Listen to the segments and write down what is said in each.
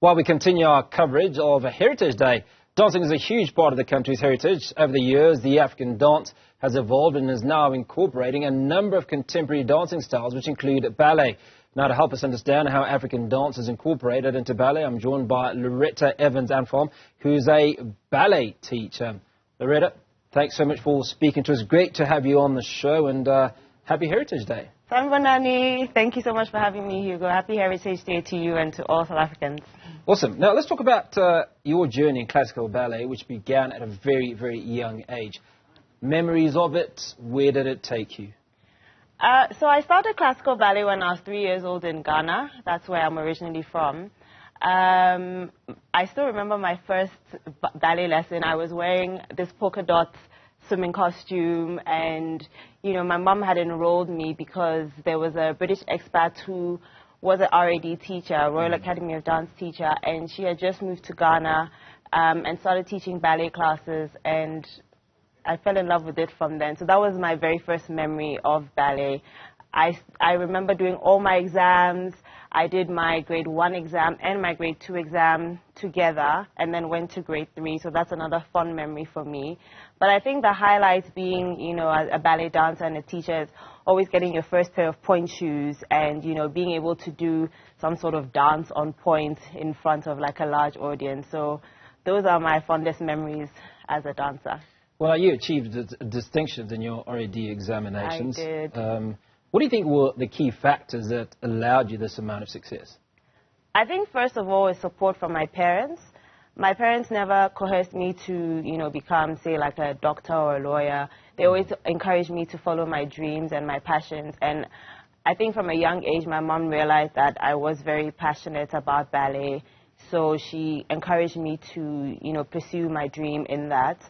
While we continue our coverage of Heritage Day, dancing is a huge part of the country's heritage. Over the years, the African dance has evolved and is now incorporating a number of contemporary dancing styles, which include ballet. Now, to help us understand how African dance is incorporated into ballet, I'm joined by Lauretta Evans-Anfom, who's a ballet teacher. Lauretta, thanks so much for speaking to us. Great to have you on the show, and happy Heritage Day. Sanbonani, thank you so much for having me, Hugo. Happy Heritage Day to you and to all South Africans. Awesome. Now, let's talk about your journey in classical ballet, which began at a very, very young age. Memories of it, where did it take you? So I started classical ballet when I was 3 years old in Ghana. That's where I'm originally from. I still remember my first ballet lesson. I was wearing this polka dot swimming costume, and my mum had enrolled me because there was a British expat who was an RAD teacher, Royal Academy of Dance teacher, and she had just moved to Ghana and started teaching ballet classes, and I fell in love with it from then. So that was my very first memory of ballet. I remember doing all my exams. I did my grade 1 exam and my grade 2 exam together, and then went to grade 3. So that's another fun memory for me. But I think the highlights being, a ballet dancer and a teacher is always getting your first pair of point shoes and, being able to do some sort of dance on point in front of like a large audience. So those are my fondest memories as a dancer. Well, you achieved distinctions in your RAD examinations. I did. What do you think were the key factors that allowed you this amount of success? I think, first of all, is support from my parents. My parents never coerced me to, become, say, like a doctor or a lawyer. They always encouraged me to follow my dreams and my passions. And I think from a young age, my mom realized that I was very passionate about ballet. So she encouraged me to, pursue my dream in that.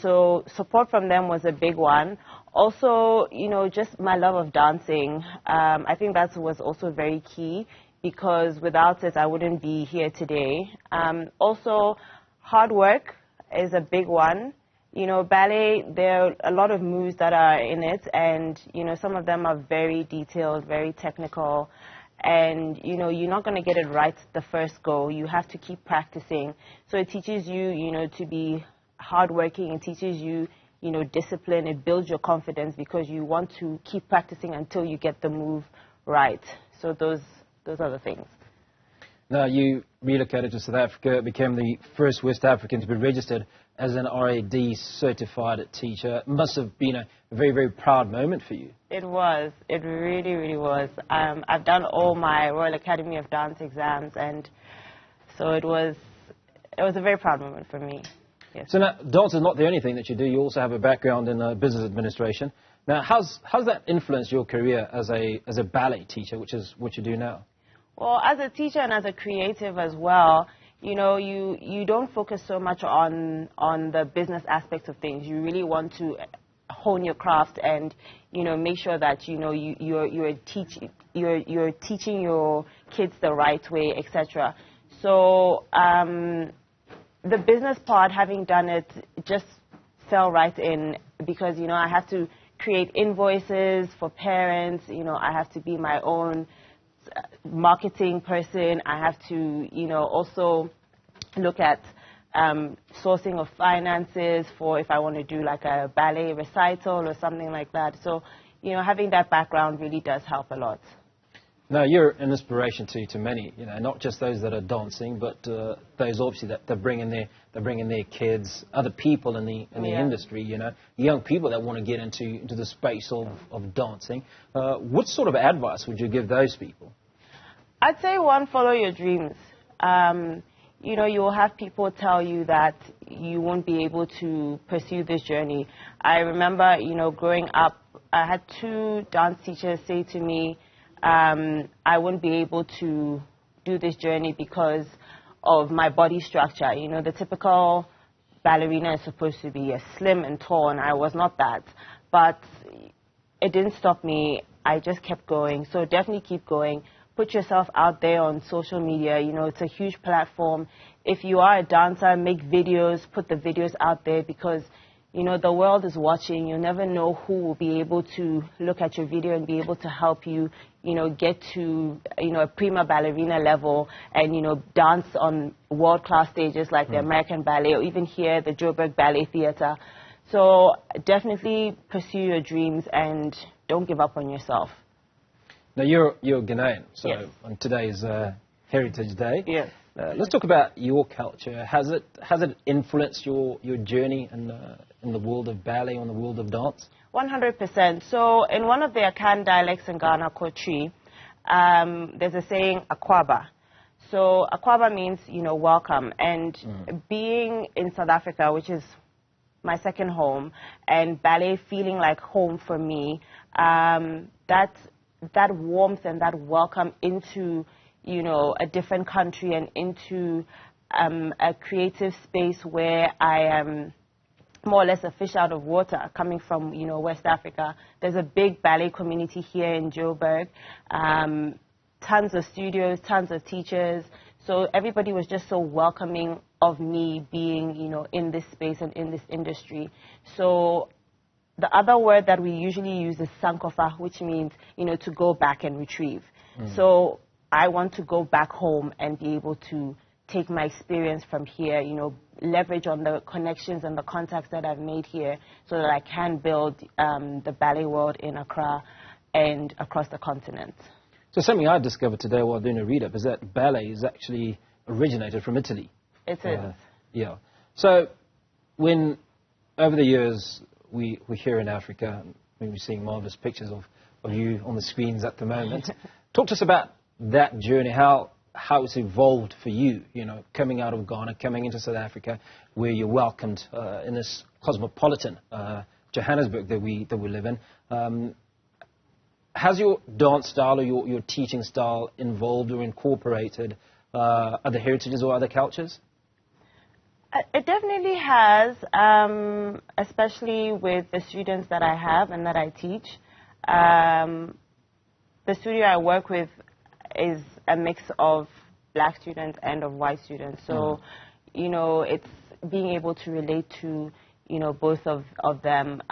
So support from them was a big one. Also, just my love of dancing. I think that was also very key, because without it, I wouldn't be here today. Also, hard work is a big one. Ballet, there are a lot of moves that are in it, and, some of them are very detailed, very technical. And, you're not going to get it right the first go. You have to keep practicing. So it teaches you, to be hardworking. It teaches you, discipline. It builds your confidence because you want to keep practicing until you get the move right. So those are the things. Now, you relocated to South Africa, became the first West African to be registered as an RAD certified teacher. It must have been a very, very proud moment for you. It was. It really, really was. I've done all my Royal Academy of Dance exams, and so it was a very proud moment for me. Yes. So now, dance is not the only thing that you do. You also have a background in business administration. Now, how's that influenced your career as a ballet teacher, which is what you do now? Well, as a teacher and as a creative as well, you don't focus so much on the business aspect of things. You really want to hone your craft and, make sure that, you're teaching your kids the right way, etc. So, the business part, having done it, just fell right in because, I have to create invoices for parents. I have to be my own marketing person. I have to, also look at sourcing of finances for if I want to do like a ballet recital or something like that. So, having that background really does help a lot. Now, you're an inspiration to many, not just those that are dancing, but those obviously that they're bringing their kids, other people in the industry, young people that want to get into the space of dancing. What sort of advice would you give those people? I'd say, one, follow your dreams. You'll have people tell you that you won't be able to pursue this journey. I remember, growing up, I had 2 dance teachers say to me, I wouldn't be able to do this journey because of my body structure. The typical ballerina is supposed to be slim and tall, and I was not that. But it didn't stop me. I just kept going. So definitely keep going. Put yourself out there on social media. It's a huge platform. If you are a dancer, make videos, put the videos out there because, the world is watching. You'll never know who will be able to look at your video and be able to help you, get to, a prima ballerina level and, dance on world-class stages like the American Ballet or even here, the Joburg Ballet Theatre. So definitely pursue your dreams and don't give up on yourself. Now, you're Ghanaian, so yes. On today's Heritage Day. Yes. Let's talk about your culture. Has it influenced your journey in the world of ballet, in the world of dance? 100%. So in one of the Akan dialects in Ghana called Tree, there's a saying, Akwaba. So Akwaba means, welcome. And being in South Africa, which is my second home, and ballet feeling like home for me, that warmth and that welcome into, a different country and into a creative space where I am more or less a fish out of water coming from, West Africa. There's a big ballet community here in Joburg, tons of studios, tons of teachers. So everybody was just so welcoming of me being, in this space and in this industry. So the other word that we usually use is sankofa, which means, to go back and retrieve. So I want to go back home and be able to take my experience from here, leverage on the connections and the contacts that I've made here so that I can build the ballet world in Accra and across the continent. So something I discovered today while doing a read-up is that ballet is actually originated from Italy. It is. Yeah. So when, over the years, we're here in Africa, and we're seeing marvelous pictures of you on the screens at the moment. Talk to us about that journey, how it's evolved for you, coming out of Ghana, coming into South Africa, where you're welcomed in this cosmopolitan Johannesburg that we live in. Has your dance style or your teaching style involved or incorporated other heritages or other cultures? It definitely has, especially with the students that I have and that I teach. The studio I work with is a mix of black students and of white students. So, it's being able to relate to, both of them.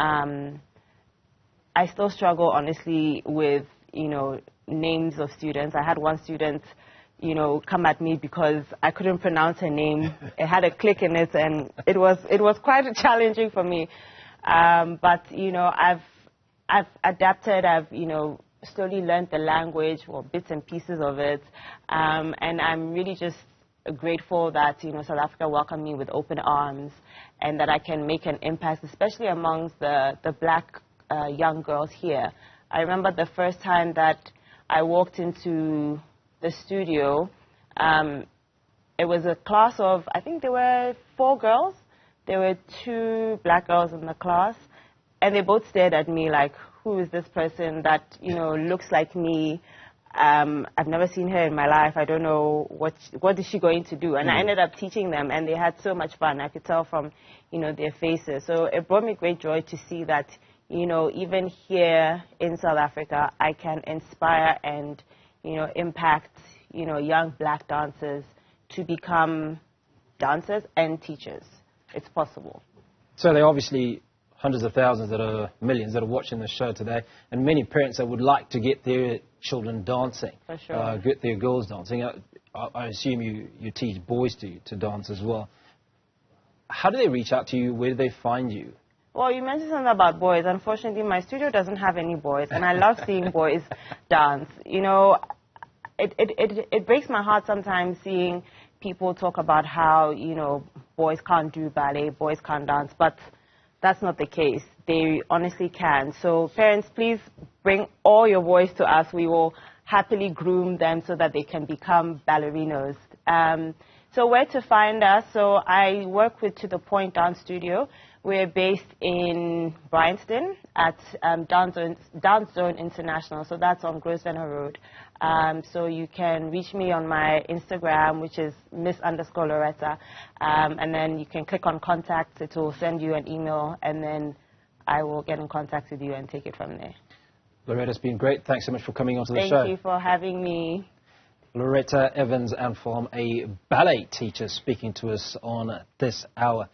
I still struggle, honestly, with, names of students. I had one student, come at me because I couldn't pronounce her name. It had a click in it, and it was quite challenging for me. But, I've adapted. I've, slowly learned the language or bits and pieces of it. And I'm really just grateful that, South Africa welcomed me with open arms and that I can make an impact, especially amongst the black young girls here. I remember the first time that I walked into the studio, it was a class of, I think there were 4 girls. There were 2 black girls in the class, and they both stared at me like, who is this person that, looks like me? I've never seen her in my life. I don't know what is she going to do. And I ended up teaching them, and they had so much fun. I could tell from, their faces. So it brought me great joy to see that, even here in South Africa, I can inspire and, impact, young black dancers to become dancers and teachers. It's possible. So they obviously hundreds of thousands, millions that are watching the show today, and many parents that would like to get their children dancing, for sure. Get their girls dancing. I assume you teach boys to dance as well. How do they reach out to you? Where do they find you? Well, you mentioned something about boys. Unfortunately, my studio doesn't have any boys, and I love seeing boys dance. It breaks my heart sometimes seeing people talk about how, boys can't do ballet, boys can't dance, but that's not the case. They honestly can. So parents, please bring all your boys to us. We will happily groom them so that they can become ballerinos. So where to find us? So I work with To The Point Dance Studio. We're based in Bryanston at Dance Zone International. So that's on Grosvenor Road. So you can reach me on my Instagram, which is Miss_Lauretta. And then you can click on contact. It will send you an email, and then I will get in contact with you and take it from there. Lauretta, it's been great. Thanks so much for coming onto the show. Thank you for having me. Lauretta Evans-Anfom, a ballet teacher, speaking to us on this hour.